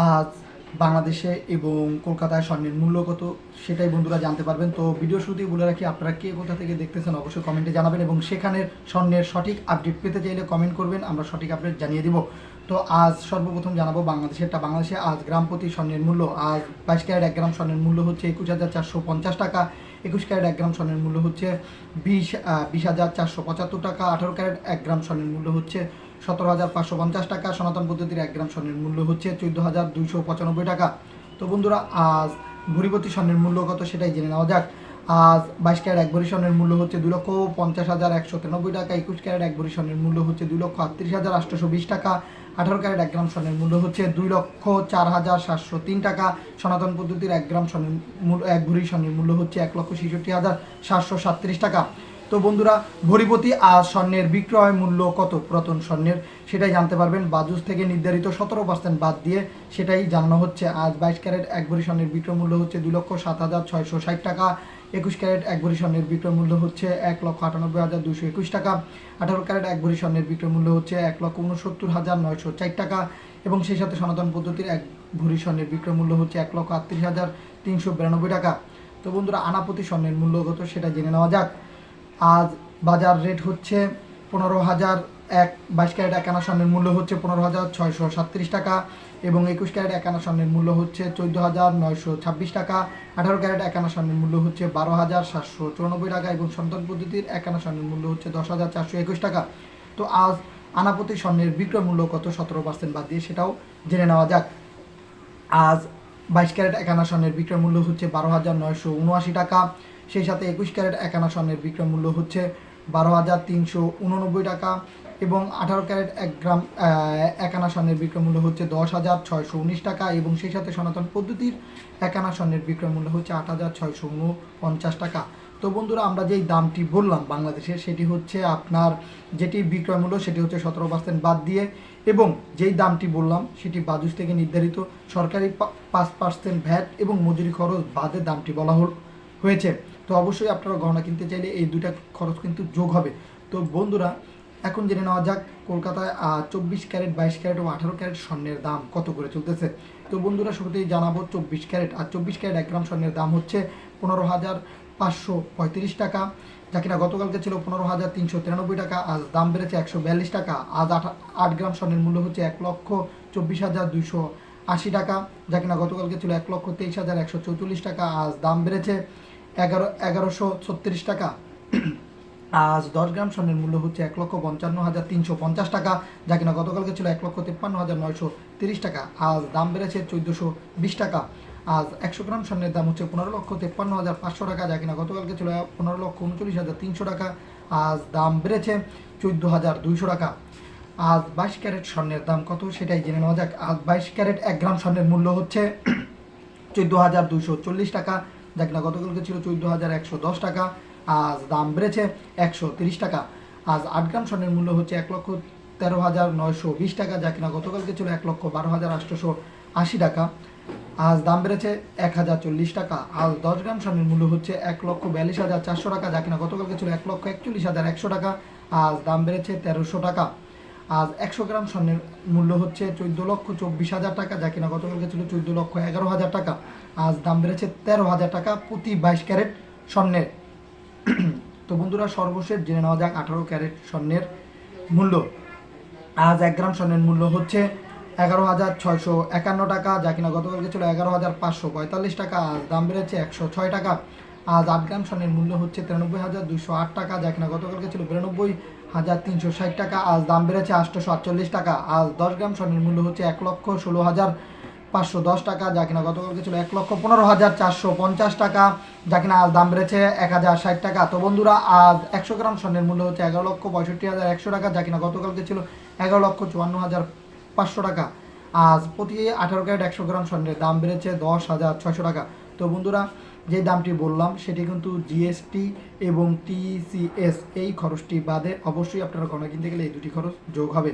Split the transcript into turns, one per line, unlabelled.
আজ বাংলাদেশে এবং কলকাতায় স্বর্ণের মূল্য কত সেটাই বন্ধুরা জানতে পারবেন। তো ভিডিও শুরুতেই বলে রাখি, আপনারা কে কোথা থেকে দেখতেছেন অবশ্যই কমেন্টে জানাবেন এবং সেখানের স্বর্ণের সঠিক আপডেট পেতে চাইলে কমেন্ট করবেন, আমরা সঠিক আপডেট জানিয়ে দিব। তো আজ সর্বপ্রথম জানাবো বাংলাদেশেরটা। বাংলাদেশে আজ গ্রাম প্রতি স্বর্ণের মূল্য, আজ 22 ক্যারেট 1 গ্রাম স্বর্ণের মূল্য হচ্ছে 21,450 টাকা। 21 ক্যারেট 1 গ্রাম স্বর্ণের মূল্য হচ্ছে 20,475 টাকা। 18 ক্যারেট 1 গ্রাম স্বর্ণের মূল্য হচ্ছে 17,550 টাকা। সনাতন পদ্ধতির 1 গ্রাম স্বর্ণের মূল্য হচ্ছে 14,295 টাকা। তো বন্ধুরা, আজ ভরিপতি স্বর্ণের মূল্য কত সেটাই জেনে নেওয়া যাক। আজ 22 ক্যারেট 1 ভরি স্বর্ণের মূল্য হচ্ছে 2,50,193 টাকা। 21 ক্যারেট 1 ভরি স্বর্ণের মূল্য হচ্ছে 2,38,820 টাকা। 18 ক্যারেট 1 গ্রাম স্বর্ণের মূল্য হচ্ছে 2,04,703 টাকা। সনাতন পদ্ধতির 1 গ্রাম স্বর্ণের 1 ভরি স্বর্ণের মূল্য হচ্ছে 1,66,737 টাকা। তো বন্ধুরা, ভরিপতি আজ স্বর্ণের বিক্রয় মূল্য কত পুরাতন স্বর্ণের সেটাই জানতে পারবেন। বাজুস থেকে নির্ধারিত 17% বাদ দিয়ে সেটাই জানানো হচ্ছে। আজ 22 ক্যারেট 1 ভরি স্বর্ণের বিক্রয় মূল্য হচ্ছে 2,07,660 টাকা। 21 ক্যারেট 1 ভরি স্বর্ণের বিক্রয় মূল্য হচ্ছে 1,98,221 টাকা। 18 ক্যারেট 1 ভরি স্বর্ণের বিক্রয় মূল্য হচ্ছে 1,69,904 টাকা এবং সেই সাথে সনাতন পদ্ধতির 1 ভরি স্বর্ণের বিক্রয় মূল্য হচ্ছে 1,38,392 টাকা। তো বন্ধুরা, আনাপতি স্বর্ণের মূল্য কত সেটা জেনে নেওয়া যাক। আজ বাজার রেট হচ্ছে 22 ক্যারেট 1 আনা স্বর্ণের মূল্য হচ্ছে 15,637 টাকা এবং 21 ক্যারেট 1 আনা স্বর্ণের মূল্য হচ্ছে 14,926 টাকা। 18 ক্যারেট 1 আনা স্বর্ণের মূল্য হচ্ছে 12,794 টাকা এবং সনাতন পদ্ধতির 1 আনা স্বর্ণের মূল্য হচ্ছে 10,421 টাকা। তো আজ আনাপতি স্বর্ণের বিক্রয় মূল্য কত 17% বাদ দিয়ে সেটাও জেনে নেওয়া যাক। আজ 22 ক্যারেট 1 আনা স্বর্ণের বিক্রয় মূল্য হচ্ছে 12,979 টাকা। সেই সাথে 21 ক্যারেট 1 আনা স্বর্ণের বিক্রয় মূল্য হচ্ছে 12,389 টাকা এবং 18 ক্যারেট 1 গ্রাম 1 আনা স্বর্ণের বিক্রয় মূল্য হচ্ছে 10,619 টাকা এবং সেই সাথে সনাতন পদ্ধতির 1 আনা স্বর্ণের বিক্রয় মূল্য হচ্ছে 8,649 টাকা। তো বন্ধুরা, আমরা যেই দামটি বললাম বাংলাদেশের, সেটি হচ্ছে আপনার যেটি বিক্রয় মূল্য সেটি হচ্ছে 17% বাদ দিয়ে এবং যেই দামটি বললাম সেটি বাজুস থেকে নির্ধারিত সরকারি 5% ভ্যাট এবং মজুরি খরচ বাদে দামটি বলা হয়েছে। তো অবশ্যই আপনারা গহনা কিনতে চাইলে এই দুইটা খরচ কিন্তু যোগ হবে। তো বন্ধুরা, এখন জেনে নেওয়া যাক কলকাতায় 24 ক্যারেট 22 ক্যারেট ও 18 ক্যারেট স্বর্ণের দাম কত করে চলতেছে। তো বন্ধুরা, শুরুতেই জানাবো 24 ক্যারেট। আর 24 ক্যারেট 1 গ্রাম স্বর্ণের দাম হচ্ছে 15,535 টাকা, যা কিনা গতকালকে ছিল 15,393 টাকা। আজ দাম বেড়েছে 142 টাকা। আজ 8 গ্রাম স্বর্ণের মূল্য হচ্ছে 1,24,280 টাকা, যা কিনা গতকালকে ছিল 1,23,144 টাকা। আজ দাম বেড়েছে 1,136 টাকা। আজ 10 গ্রাম স্বর্ণের মূল্য হচ্ছে 1,55,350 টাকা, যা কিনা গতকালকে ছিল 1,53,930 টাকা। আজ দাম বেড়েছে 1,420 টাকা। আজ 100 গ্রাম স্বর্ণের দাম হচ্ছে 15,53,500 টাকা, যা কিনা গতকালকে ছিল 15,39,300 টাকা। আজ দাম বেড়েছে 14,200 টাকা। আজ 22 ক্যারেট স্বর্ণের দাম কত সেটাই জেনে নেওয়া যাক। আজ 22 ক্যারেট 1 গ্রাম স্বর্ণের মূল্য হচ্ছে 14,240 টাকা, যা কিনা গতকালকে ছিল 14,110 টাকা। আজ দাম বেড়েছে 130 টাকা। আজ 8 গ্রাম স্বর্ণের মূল্য হচ্ছে 1,13,920 টাকা, যা কিনা গতকালকে ছিল 1,12,880 টাকা। আজ দাম বেড়েছে 1,040 টাকা। আজ 10 গ্রাম স্বর্ণের মূল্য হচ্ছে 1,42,400 টাকা, যা কিনা গতকালকে ছিল 1,41,100 টাকা। আজ দাম বেড়েছে 1,300 টাকা। আজ 100 গ্রাম স্বর্ণের মূল্য হচ্ছে 14,24,000 টাকা, যা কিনা গতকালকে ছিল 14,11,000 টাকা। আজ দাম বেড়েছে 13,000 টাকা প্রতি 22 ক্যারেট স্বর্ণের। তো বন্ধুরা, সর্বশেষ জেনে নেওয়া যাক 18 ক্যারেট স্বর্ণের মূল্য। আজ 1 গ্রাম স্বর্ণের মূল্য হচ্ছে 11,651 টাকা, যা কিনা গতকালকে ছিল 11,545 টাকা। আজ দাম বেড়েছে 106 টাকা। আজ 8 গ্রাম স্বর্ণের মূল্য হচ্ছে 93,208 টাকা, যা কিনা গতকালকে ছিল 92,360 টাকা। আজ দাম বেড়েছে 848 টাকা। আজ 10 গ্রাম স্বর্ণের মূল্য হচ্ছে 1,16,510 টাকা, যা কিনা গতকালকে ছিল 1,15,450 টাকা, যা কিনা আজ দাম বেড়েছে 1,060 টাকা। তো বন্ধুরা, আজ 100 গ্রাম স্বর্ণের মূল্য হচ্ছে 11,65,100 টাকা, যা কিনা গতকালকে ছিল 11,54,500 টাকা। আজ প্রতি 18 ক্যারেট 100 গ্রাম স্বর্ণের দাম বেড়েছে 10,600 টাকা। তো বন্ধুরা, যে দামটি বললাম সেটি কিন্তু জিএসটি এবং টিসিএস এই খরচটি বাদে। অবশ্যই আপনারা গয়না কিনতে গেলে এই দুটি খরচ যোগ হবে।